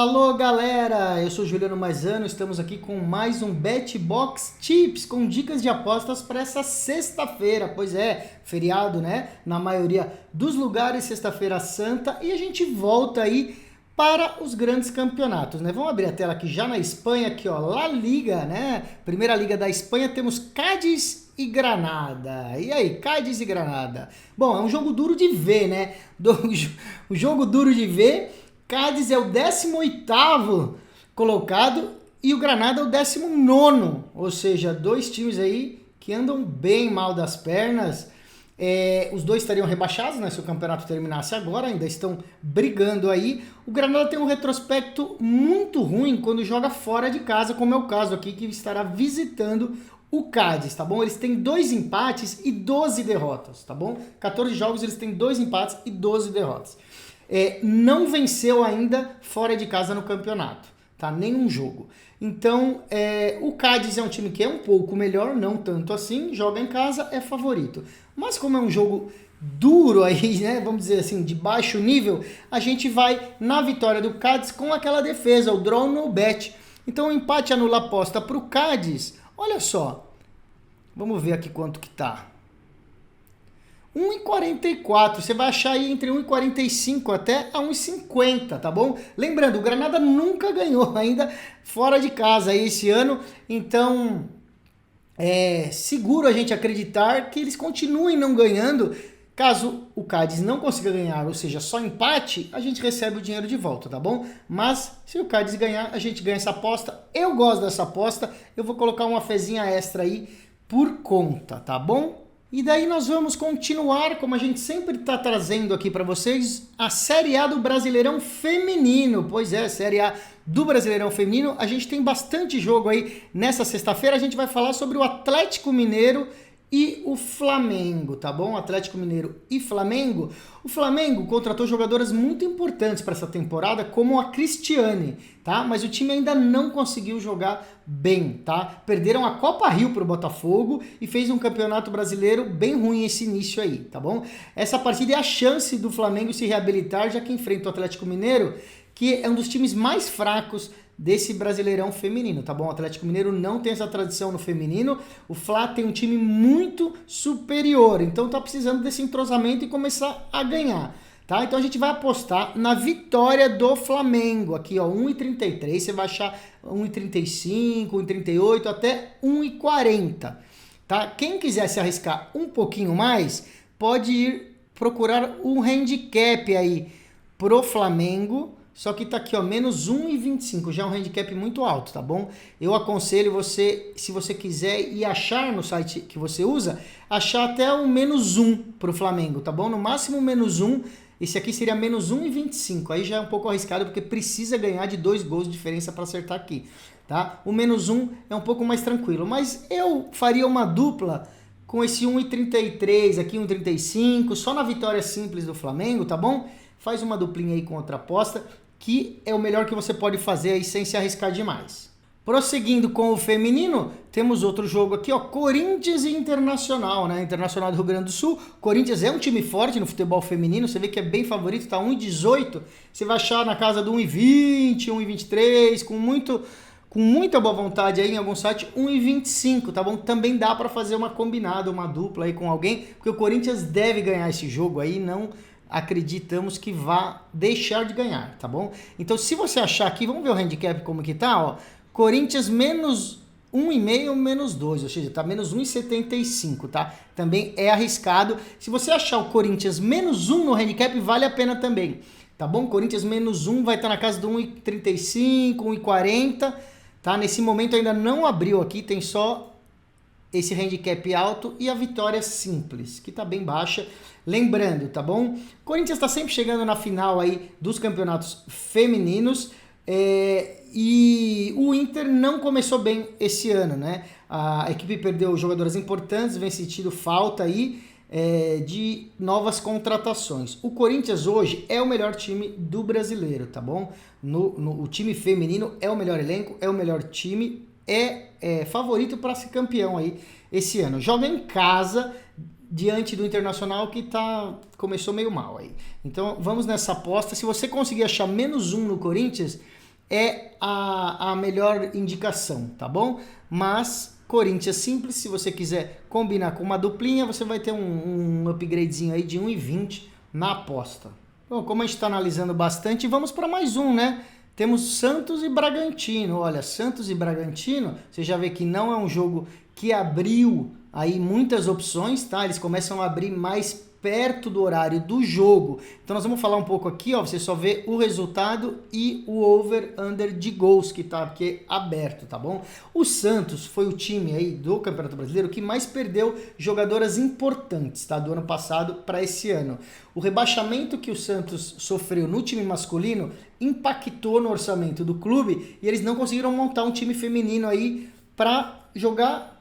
Alô galera, eu sou Juliano Maisano, estamos aqui com mais um BetBox Tips com dicas de apostas para essa sexta-feira. Pois é, feriado, né? Na maioria dos lugares, sexta-feira santa, e a gente volta aí para os grandes campeonatos, né? Vamos abrir a tela aqui já na Espanha, aqui ó, La Liga, né? Primeira Liga da Espanha, temos Cádiz e Granada. E aí, Cádiz e Granada? Bom, é um jogo duro de ver, né? O jogo duro de ver. Cádiz é o 18º colocado e o Granada é o 19º, ou seja, dois times aí que andam bem mal das pernas. Os dois estariam rebaixados, né, se o campeonato terminasse agora, ainda estão brigando aí. O Granada tem um retrospecto muito ruim quando joga fora de casa, como é o caso aqui, que estará visitando o Cádiz, tá bom? Eles têm 2 empates e 12 derrotas, tá bom? 14 jogos, eles têm 2 empates e 12 derrotas. Não venceu ainda fora de casa no campeonato, tá? Nenhum jogo. Então, o Cádiz é um time que é um pouco melhor, não tanto assim, joga em casa, é favorito. Mas como é um jogo duro aí, né, vamos dizer assim, de baixo nível, a gente vai na vitória do Cádiz com aquela defesa, o draw no bet. Então, o empate anula a aposta para o Cádiz. Olha só, vamos ver aqui quanto que tá. 1,44, você vai achar aí entre 1,45 até a 1,50, tá bom? Lembrando, o Granada nunca ganhou ainda fora de casa aí esse ano, então é seguro a gente acreditar que eles continuem não ganhando. Caso o Cádiz não consiga ganhar, ou seja, só empate, a gente recebe o dinheiro de volta, tá bom? Mas se o Cádiz ganhar, a gente ganha essa aposta. Eu gosto dessa aposta, eu vou colocar uma fezinha extra aí por conta, tá bom? E daí nós vamos continuar, como a gente sempre está trazendo aqui para vocês, a Série A do Brasileirão Feminino. Pois é, Série A do Brasileirão Feminino. A gente tem bastante jogo aí nessa sexta-feira. A gente vai falar sobre o Atlético Mineiro e o Flamengo, tá bom? Atlético Mineiro e Flamengo. O Flamengo contratou jogadoras muito importantes para essa temporada, como a Cristiane, tá? Mas o time ainda não conseguiu jogar bem, tá? Perderam a Copa Rio pro Botafogo e fez um campeonato brasileiro bem ruim esse início aí, tá bom? Essa partida é a chance do Flamengo se reabilitar, já que enfrenta o Atlético Mineiro, que é um dos times mais fracos desse Brasileirão feminino, tá bom? O Atlético Mineiro não tem essa tradição no feminino, o Fla tem um time muito superior, então tá precisando desse entrosamento e começar a ganhar, tá? Então a gente vai apostar na vitória do Flamengo, aqui ó, 1,33, você vai achar 1,35, 1,38 até 1,40, tá? Quem quiser se arriscar um pouquinho mais, pode ir procurar um handicap aí pro Flamengo. Só que tá aqui, ó, menos 1,25, já é um handicap muito alto, tá bom? Eu aconselho você, se você quiser ir achar no site que você usa, achar até um menos 1 pro Flamengo, tá bom? No máximo menos 1, esse aqui seria menos 1,25, aí já é um pouco arriscado porque precisa ganhar de 2 gols de diferença para acertar aqui, tá? O menos 1 é um pouco mais tranquilo, mas eu faria uma dupla com esse 1,33 aqui, 1,35, só na vitória simples do Flamengo, tá bom? Faz uma duplinha aí com outra aposta, que é o melhor que você pode fazer aí sem se arriscar demais. Prosseguindo com o feminino, temos outro jogo aqui, ó, Corinthians e Internacional, né? Internacional do Rio Grande do Sul. Corinthians é um time forte no futebol feminino, você vê que é bem favorito, tá 1,18, você vai achar na casa do 1,20, 1,23, com muita boa vontade aí em algum site, 1,25, tá bom? Também dá para fazer uma combinada, uma dupla aí com alguém, porque o Corinthians deve ganhar esse jogo aí, não acreditamos que vá deixar de ganhar, tá bom? Então, se você achar aqui, vamos ver o handicap como que tá, ó. Corinthians menos 1,5, menos 2, ou seja, tá menos 1,75, tá? Também é arriscado. Se você achar o Corinthians menos 1 no handicap, vale a pena também, tá bom? Corinthians menos 1 vai estar na casa do 1,35, 1,40, tá? Nesse momento ainda não abriu aqui, tem só esse handicap alto e a vitória simples, que tá bem baixa. Lembrando, tá bom? Corinthians está sempre chegando na final aí dos campeonatos femininos, e o Inter não começou bem esse ano, né? A equipe perdeu jogadoras importantes, vem sentindo falta aí de novas contratações. O Corinthians hoje é o melhor time do brasileiro, tá bom? O time feminino é o melhor elenco, é o melhor time, é favorito para ser campeão aí esse ano. Joga em casa diante do Internacional que começou meio mal aí. Então vamos nessa aposta. Se você conseguir achar menos 1 no Corinthians, é a melhor indicação, tá bom? Mas Corinthians simples, se você quiser combinar com uma duplinha, você vai ter um upgradezinho aí de 1,20 na aposta. Bom, como a gente está analisando bastante, vamos para mais um, né? Temos Santos e Bragantino. Olha, Santos e Bragantino, você já vê que não é um jogo que abriu aí muitas opções, tá? Eles começam a abrir mais perto do horário do jogo. Então nós vamos falar um pouco aqui, ó, você só vê o resultado e o over-under de gols que tá aqui aberto, tá bom? O Santos foi o time aí do Campeonato Brasileiro que mais perdeu jogadoras importantes, tá? Do ano passado para esse ano. O rebaixamento que o Santos sofreu no time masculino impactou no orçamento do clube e eles não conseguiram montar um time feminino aí para jogar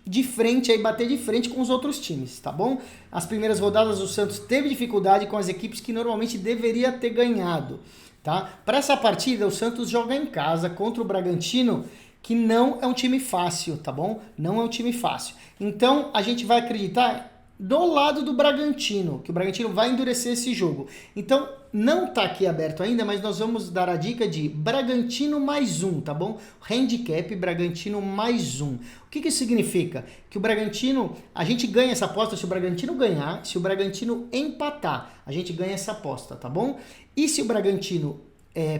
de frente, aí bater de frente com os outros times, tá bom? As primeiras rodadas o Santos teve dificuldade com as equipes que normalmente deveria ter ganhado, tá? Para essa partida o Santos joga em casa contra o Bragantino, que não é um time fácil, tá bom? Não é um time fácil. Então a gente vai acreditar do lado do Bragantino, que o Bragantino vai endurecer esse jogo. Então, não tá aqui aberto ainda, mas nós vamos dar a dica de Bragantino mais 1, tá bom? Handicap Bragantino mais 1. O que isso significa? Que o Bragantino, a gente ganha essa aposta se o Bragantino ganhar, se o Bragantino empatar, a gente ganha essa aposta, tá bom? E se o Bragantino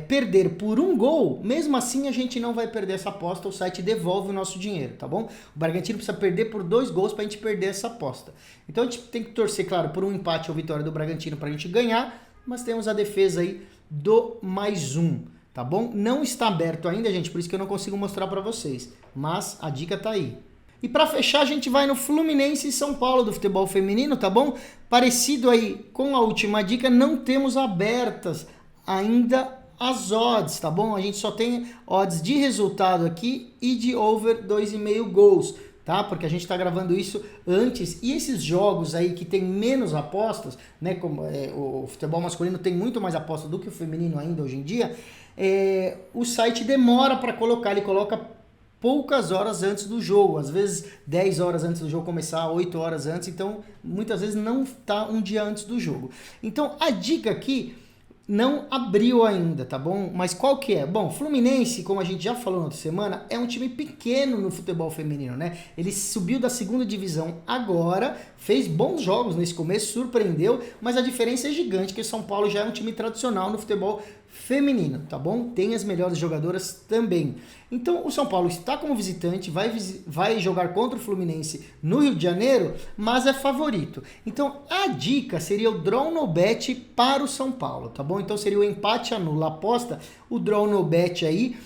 perder por 1 gol, mesmo assim a gente não vai perder essa aposta, o site devolve o nosso dinheiro, tá bom? O Bragantino precisa perder por 2 gols pra gente perder essa aposta. Então a gente tem que torcer, claro, por um empate ou vitória do Bragantino pra gente ganhar, mas temos a defesa aí do mais 1, tá bom? Não está aberto ainda, gente, por isso que eu não consigo mostrar pra vocês, mas a dica tá aí. E para fechar, a gente vai no Fluminense e São Paulo do futebol feminino, tá bom? Parecido aí com a última dica, não temos abertas ainda as odds, tá bom? A gente só tem odds de resultado aqui e de over 2,5 gols, tá? Porque a gente tá gravando isso antes e esses jogos aí que tem menos apostas, né? Como o futebol masculino tem muito mais apostas do que o feminino ainda hoje em dia, o site demora para colocar, ele coloca poucas horas antes do jogo, às vezes 10 horas antes do jogo começar, 8 horas antes, então muitas vezes não tá um dia antes do jogo. Então a dica aqui não abriu ainda, tá bom? Mas qual que é? Bom, Fluminense, como a gente já falou na outra semana, é um time pequeno no futebol feminino, né? Ele subiu da segunda divisão agora, fez bons jogos nesse começo, surpreendeu, mas a diferença é gigante, que o São Paulo já é um time tradicional no futebol feminino, tá bom? Tem as melhores jogadoras também. Então o São Paulo está como visitante, vai jogar contra o Fluminense no Rio de Janeiro, mas é favorito. Então a dica seria o draw no bet para o São Paulo, tá bom? Então seria o empate anula a aposta, o draw no bet aí,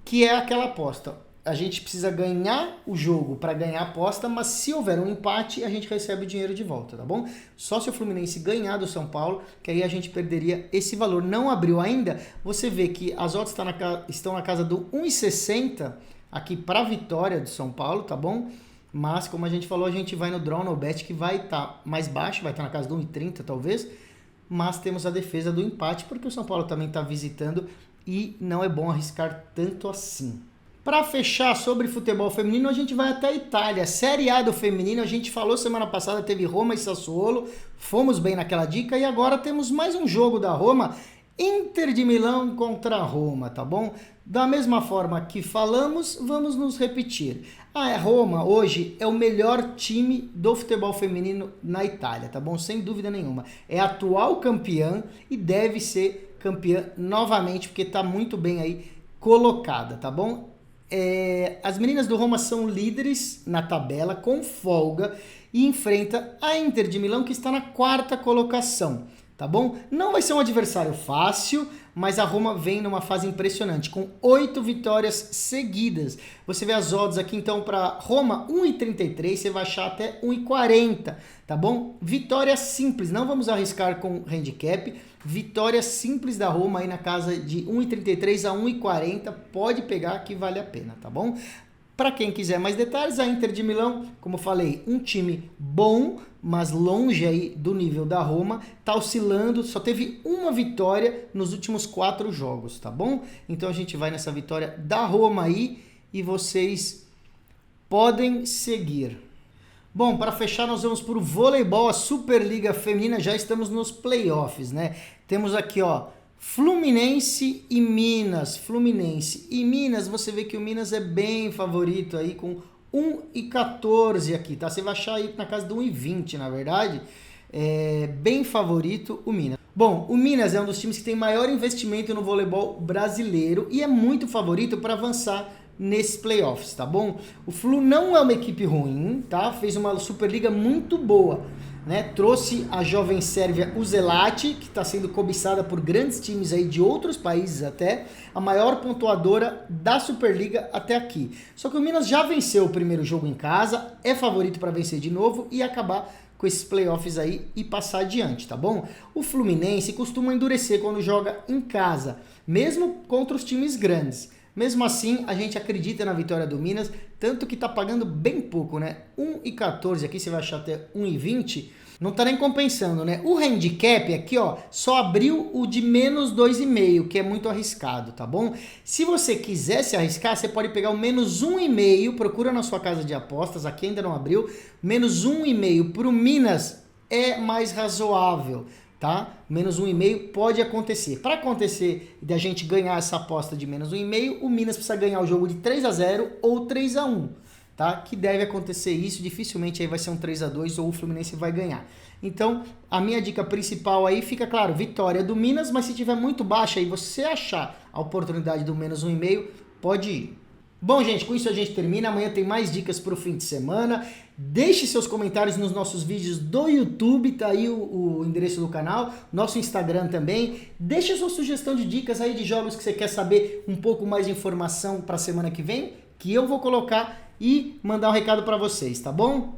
que é aquela aposta. A gente precisa ganhar o jogo para ganhar a aposta, mas se houver um empate, a gente recebe o dinheiro de volta, tá bom? Só se o Fluminense ganhar do São Paulo, que aí a gente perderia esse valor. Não abriu ainda, você vê que as odds estão na casa do 1,60 aqui para a vitória do São Paulo, tá bom? Mas, como a gente falou, a gente vai no draw no bet, que vai estar mais baixo, vai estar na casa do 1,30 talvez, mas temos a defesa do empate, porque o São Paulo também está visitando e não é bom arriscar tanto assim. Para fechar sobre futebol feminino, a gente vai até a Itália. Série A do feminino, a gente falou semana passada, teve Roma e Sassuolo, fomos bem naquela dica, e agora temos mais um jogo da Roma, Inter de Milão contra a Roma, tá bom? Da mesma forma que falamos, vamos nos repetir. A Roma hoje é o melhor time do futebol feminino na Itália, tá bom? Sem dúvida nenhuma. É atual campeã e deve ser campeã novamente, porque tá muito bem aí colocada, tá bom? As meninas do Roma são líderes na tabela com folga e enfrenta a Inter de Milão, que está na 4ª colocação, tá bom? Não vai ser um adversário fácil, mas a Roma vem numa fase impressionante, com 8 vitórias seguidas. Você vê as odds aqui, então, para Roma, 1,33, você vai achar até 1,40, tá bom? Vitória simples, não vamos arriscar com handicap. Vitória simples da Roma aí na casa de 1,33 a 1,40, pode pegar que vale a pena, tá bom? Para quem quiser mais detalhes, a Inter de Milão, como eu falei, um time bom, mas longe aí do nível da Roma, tá oscilando, só teve uma vitória nos últimos 4 jogos, tá bom? Então a gente vai nessa vitória da Roma aí e vocês podem seguir. Bom, para fechar, nós vamos para o voleibol, a Superliga Feminina, já estamos nos playoffs, né? Temos aqui, ó, Fluminense e Minas. Fluminense e Minas, você vê que o Minas é bem favorito aí com 1,14 aqui, tá? Você vai achar aí na casa de 1,20, na verdade. É bem favorito o Minas. Bom, o Minas é um dos times que tem maior investimento no voleibol brasileiro e é muito favorito para avançar nesses playoffs, tá bom? O Flu não é uma equipe ruim, tá? Fez uma Superliga muito boa, né? Trouxe a jovem sérvia Uzelati, que está sendo cobiçada por grandes times aí de outros países até, a maior pontuadora da Superliga até aqui. Só que o Minas já venceu o primeiro jogo em casa, é favorito para vencer de novo e acabar com esses playoffs aí e passar adiante, tá bom? O Fluminense costuma endurecer quando joga em casa, mesmo contra os times grandes. Mesmo assim, a gente acredita na vitória do Minas, tanto que tá pagando bem pouco, né? 1,14 aqui, você vai achar até 1,20, não tá nem compensando, né? O handicap aqui, ó, só abriu o de menos 2,5, que é muito arriscado, tá bom? Se você quiser se arriscar, você pode pegar o menos 1,5, procura na sua casa de apostas, aqui ainda não abriu, menos 1,5 pro Minas é mais razoável, tá? Menos 1,5 pode acontecer. Para acontecer da gente ganhar essa aposta de menos 1,5, o Minas precisa ganhar o jogo de 3-0 ou 3-1, tá? Que deve acontecer isso, dificilmente aí vai ser um 3-2 ou o Fluminense vai ganhar. Então, a minha dica principal aí fica, claro, vitória do Minas, mas se tiver muito baixa e você achar a oportunidade do menos 1,5, pode ir. Bom, gente, com isso a gente termina. Amanhã tem mais dicas para o fim de semana. Deixe seus comentários nos nossos vídeos do YouTube, tá aí o endereço do canal, nosso Instagram também. Deixe sua sugestão de dicas aí de jogos que você quer saber um pouco mais de informação para a semana que vem, que eu vou colocar e mandar um recado para vocês, tá bom?